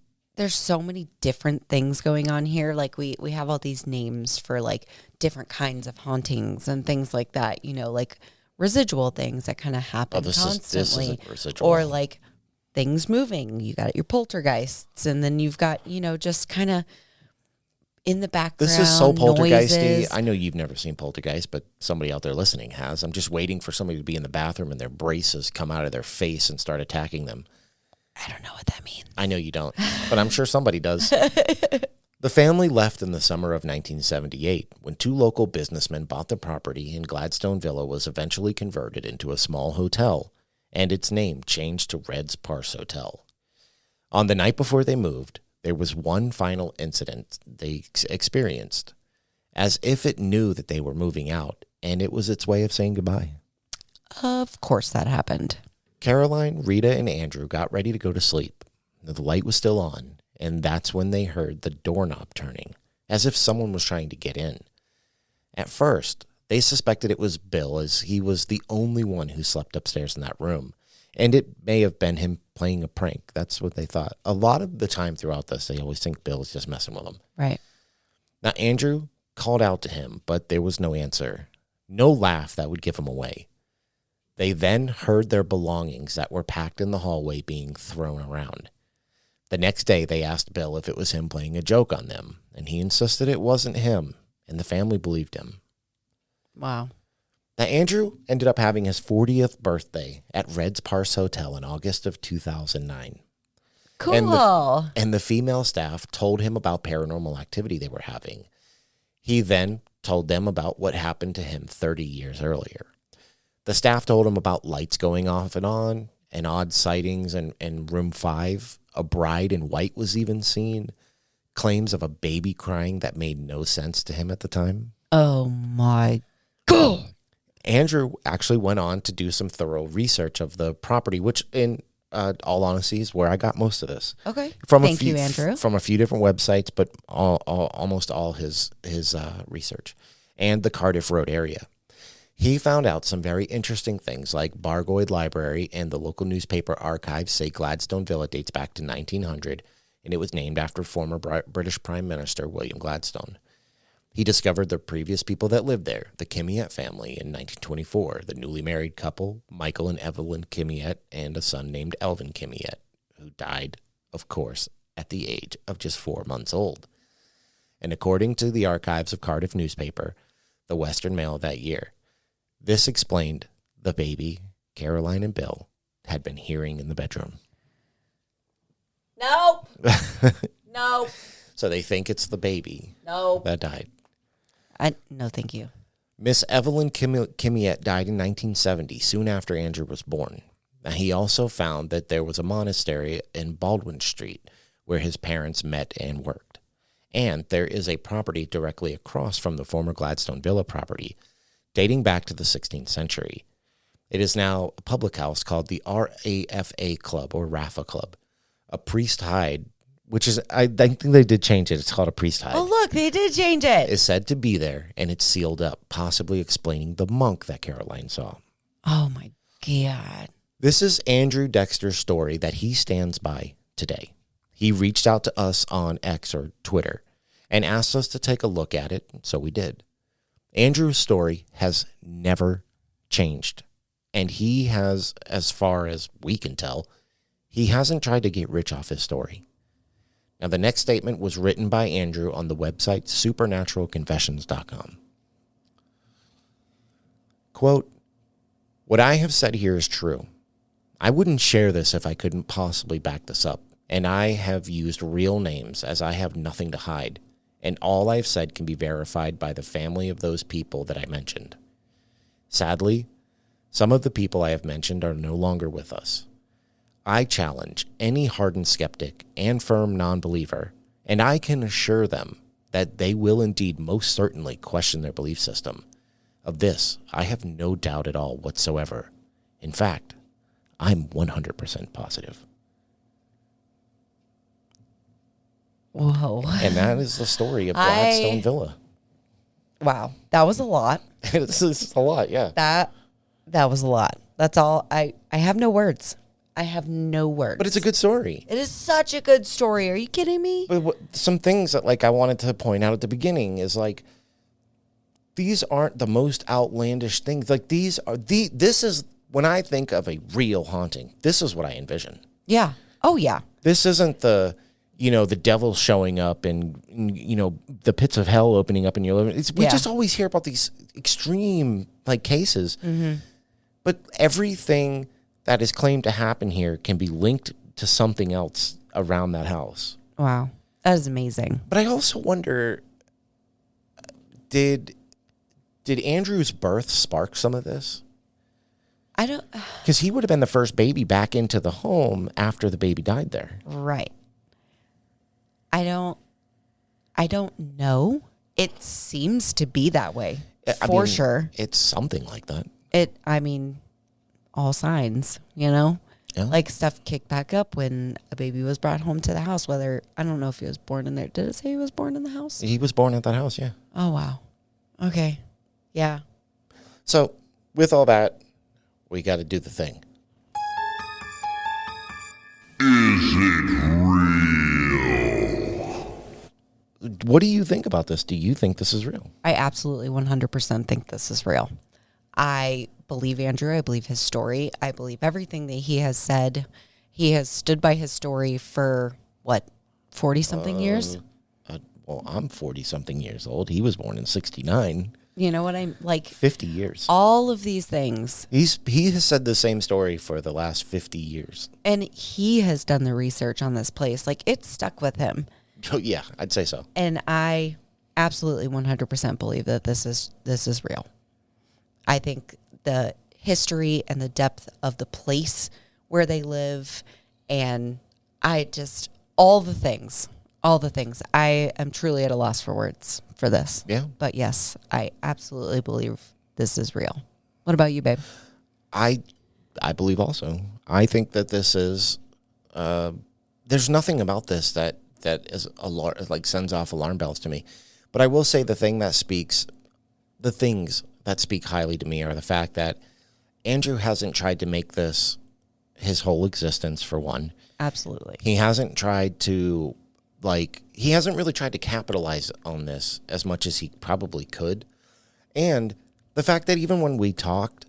so many different things going on here. Like we have all these names for like different kinds of hauntings and things like that, you know, like residual things that kind of happen constantly. Or like things moving. You got your poltergeists, and then you've got, you know, just kind of in the background. This is so poltergeisty. Noises. I know you've never seen Poltergeist, but somebody out there listening has. I'm just waiting for somebody to be in the bathroom and their braces come out of their face and start attacking them. I don't know what that means. I know you don't, but I'm sure somebody does. The family left in the summer of 1978 when 2 local businessmen bought the property, and Gladstone Villa was eventually converted into a small hotel, and its name changed to Red's Pars Hotel. On the night before they moved, there was one final incident they experienced, as if it knew that they were moving out, and it was its way of saying goodbye. Of course that happened. Caroline, Rita, and Andrew got ready to go to sleep. The light was still on, and that's when they heard the doorknob turning, as if someone was trying to get in. At first, they suspected it was Bill, as he was the only one who slept upstairs in that room, and it may have been him playing a prank. That's what they thought. A lot of the time throughout this, they always think Bill is just messing with them. Right. Now, Andrew called out to him, but there was no answer. No laugh that would give him away. They then heard their belongings that were packed in the hallway being thrown around. The next day, they asked Bill if it was him playing a joke on them, and he insisted it wasn't him, and the family believed him. Wow. Now, Andrew ended up having his 40th birthday at Red's Pars Hotel in August of 2009. Cool. And the female staff told him about paranormal activity they were having. He then told them about what happened to him 30 years earlier. The staff told him about lights going off and on, and odd sightings in room 5. A bride in white was even seen. Claims of a baby crying that made no sense to him at the time. Oh my God. Andrew actually went on to do some thorough research of the property, which in all honesty is where I got most of this. Okay. Thank you, Andrew. From a few different websites, but almost all his research and the Cardiff Road area. He found out some very interesting things, like Bargoed Library and the local newspaper archives say Gladstone Villa dates back to 1900, and it was named after former British Prime Minister William Gladstone. He discovered the previous people that lived there, the Kimiet family in 1924, the newly married couple, Michael and Evelyn Kimiet, and a son named Elvin Kimiet, who died, of course, at the age of just 4 months old. And according to the archives of Cardiff newspaper, the Western Mail that year, this explained the baby Caroline and Bill had been hearing in the bedroom. Nope. Nope. So they think it's the baby that died. No, thank you. Miss Evelyn Kimiet died in 1970, soon after Andrew was born. Now, he also found that there was a monastery in Baldwin Street where his parents met and worked. And there is a property directly across from the former Gladstone Villa property, dating back to the 16th century. It is now a public house called the RAFA Club, or Rafa Club. A priest hide, which is, I think they did change it. It's called a priest hide. Oh, look, they did change it. Is said to be there, and it's sealed up, possibly explaining the monk that Caroline saw. Oh, my God. This is Andrew Dexter's story that he stands by today. He reached out to us on X or Twitter and asked us to take a look at it, so we did. Andrew's story has never changed, and he has, as far as we can tell, he hasn't tried to get rich off his story. Now, the next statement was written by Andrew on the website supernaturalconfessions.com. Quote, "What I have said here is true. I wouldn't share this if I couldn't possibly back this up, and I have used real names as I have nothing to hide, and all I've said can be verified by the family of those people that I mentioned. Sadly, some of the people I have mentioned are no longer with us. I challenge any hardened skeptic and firm non-believer, and I can assure them that they will indeed most certainly question their belief system. Of this, I have no doubt at all whatsoever. In fact, I'm 100% positive." Whoa. And that is the story of Gladstone Villa. Wow. That was a lot. It's a lot, yeah. That was a lot. That's all. I have no words. I have no words. But it's a good story. It is such a good story. Are you kidding me? But some things that I wanted to point out at the beginning is these aren't the most outlandish things. This is, when I think of a real haunting, this is what I envision. Yeah. Oh, yeah. This isn't you know, the devil showing up and, you know, the pits of hell opening up in your living room. We just always hear about these extreme, like, cases. Mm-hmm. But everything that is claimed to happen here can be linked to something else around that house. Wow. That is amazing. But I also wonder, did Andrew's birth spark some of this? I don't... Because he would have been the first baby back into the home after the baby died there. Right. I don't know. It seems to be that way. For sure. It's something like that. All signs, you know? Yeah. Like stuff kicked back up when a baby was brought home to the house, whether, I don't know if he was born in there. Did it say he was born in the house? He was born at that house, yeah. Oh, wow. Okay. Yeah. So, with all that, we got to do the thing. Is it real? What do you think about this? Do you think this is real? I absolutely 100% think this is real. I believe Andrew. I believe his story. I believe everything that he has said. He has stood by his story for, 40-something years? Well, I'm 40-something years old. He was born in 69. You know what I'm like? 50 years. All of these things. He has said the same story for the last 50 years. And he has done the research on this place. Like, it's stuck with him. Oh, yeah, I'd say so. And I absolutely 100% believe that this is real. I think the history and the depth of the place where they live, and all the things. I am truly at a loss for words for this. Yeah. But yes, I absolutely believe this is real. What about you, babe? I believe also. I think that this is, there's nothing about this that is sends off alarm bells to me. But I will say the things that speak highly to me are the fact that Andrew hasn't tried to make this his whole existence, for one. Absolutely. He hasn't tried to, he hasn't really tried to capitalize on this as much as he probably could. And the fact that even when we talked,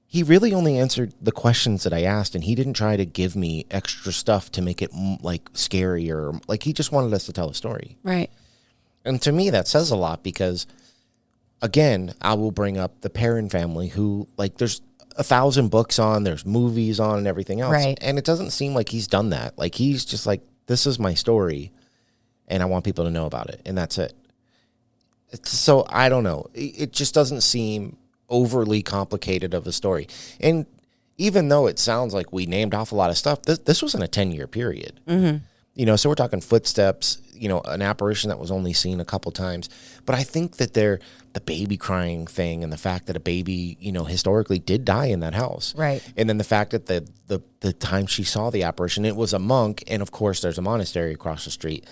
he really only answered the questions that I asked, and he didn't try to give me extra stuff to make it, scary, or, he just wanted us to tell a story. Right. And to me, that says a lot because, again, I will bring up the Perrin family, who, there's 1,000 books on, there's movies on, and everything else. Right. And it doesn't seem like he's done that. He's just this is my story, and I want people to know about it, and that's it. So, I don't know. It just doesn't seem overly complicated of a story. And even though it sounds like we named off a lot of stuff, this was in a 10-year period. Mm-hmm. So we're talking footsteps, an apparition that was only seen a couple times. But I think that the baby crying thing, and the fact that a baby, historically did die in that house. Right. And then the fact that the time she saw the apparition, it was a monk. And of course, there's a monastery across the street.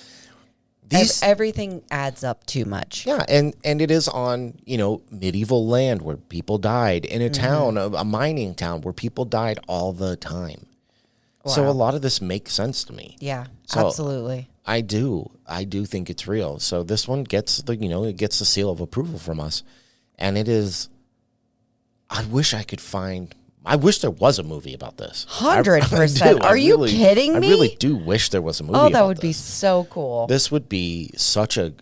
Everything adds up too much. Yeah. And it is on, medieval land where people died, in a town, a mining town where people died all the time. Wow. So a lot of this makes sense to me. Yeah, absolutely. I do think it's real. So this one gets it gets the seal of approval from us. And it is, I wish there was a movie about this. 100%. Are you kidding me? I really do wish there was a movie about this. Oh, that would be so cool. This would be such a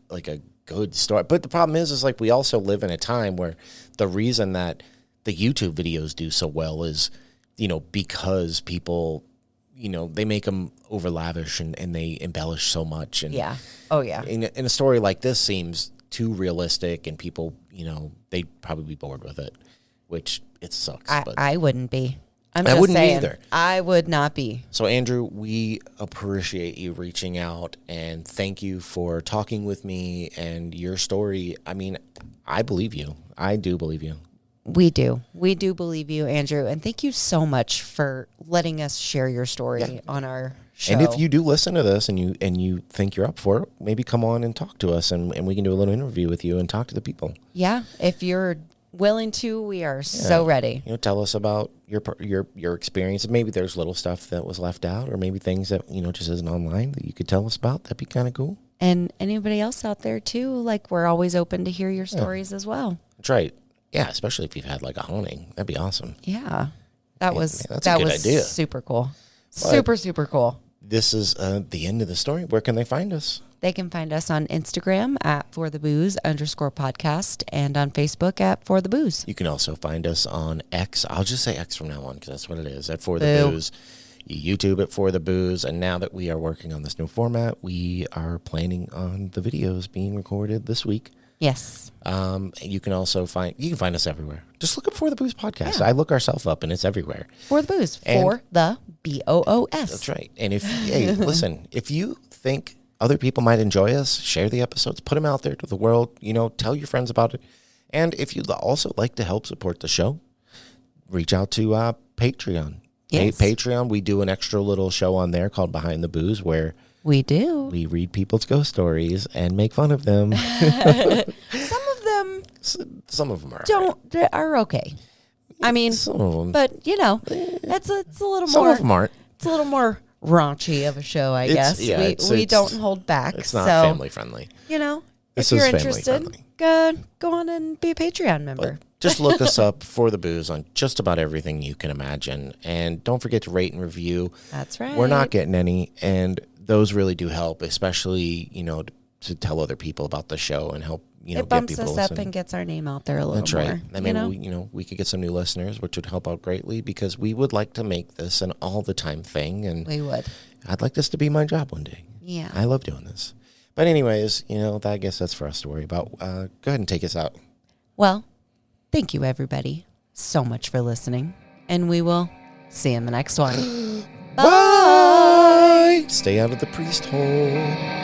good story. But the problem is we also live in a time where the reason that the YouTube videos do so well is, because people, they make them over lavish and they embellish so much. And yeah. Oh, yeah. And a story like this seems too realistic, and people, they'd probably be bored with it, which it sucks. I wouldn't be. I wouldn't be either. I would not be. So, Andrew, we appreciate you reaching out, and thank you for talking with me and your story. I mean, I believe you. I do believe you. We do. We do believe you, Andrew. And thank you so much for letting us share your story on our show. And if you do listen to this and you think you're up for it, maybe come on and talk to us, and we can do a little interview with you and talk to the people. Yeah. If you're willing to, we are so ready. Tell us about your experience. Maybe there's little stuff that was left out, or maybe things that, just isn't online that you could tell us about. That'd be kind of cool. And anybody else out there too, we're always open to hear your stories as well. That's right. Yeah, especially if you've had a haunting. That'd be awesome. Yeah. That was a good idea. Super cool. Super cool. this is the end of the story. Where can they find us? They can find us on Instagram at forthebooze_podcast and on Facebook at forthebooze. You can also find us on X. I'll just say X from now on because that's what it is, at For the Booze. YouTube it For the Booze. And now that we are working on this new format, we are planning on the videos being recorded this week. Yes. You can also find us everywhere. Just look up For the Booze podcast. Yeah. I look ourselves up and it's everywhere. For the Booze. For the BOOS. That's right. And listen, if you think other people might enjoy us, share the episodes, put them out there to the world, tell your friends about it. And if you'd also like to help support the show, reach out to Patreon. Yes. Patreon, we do an extra little show on there called Behind the Booze where we read people's ghost stories and make fun of them. Some of them are okay. I mean, but it's a little some more. Of them aren't. It's a little more raunchy of a show, I guess. Yeah, we don't hold back. It's not family friendly. If you're interested, go on and be a Patreon member. But just look us up For the Booze on just about everything you can imagine. And don't forget to rate and review. That's right. We're not getting any, and those really do help, especially, to tell other people about the show and help, it bumps us up and gets our name out there a little more. That's right. I mean, we could get some new listeners, which would help out greatly because we would like to make this an all-the-time thing. And we would. I'd like this to be my job one day. Yeah. I love doing this. But anyways, I guess that's for us to worry about. Go ahead and take us out. Well, thank you, everybody, so much for listening. And we will see you in the next one. Bye! Stay out of the priest hole.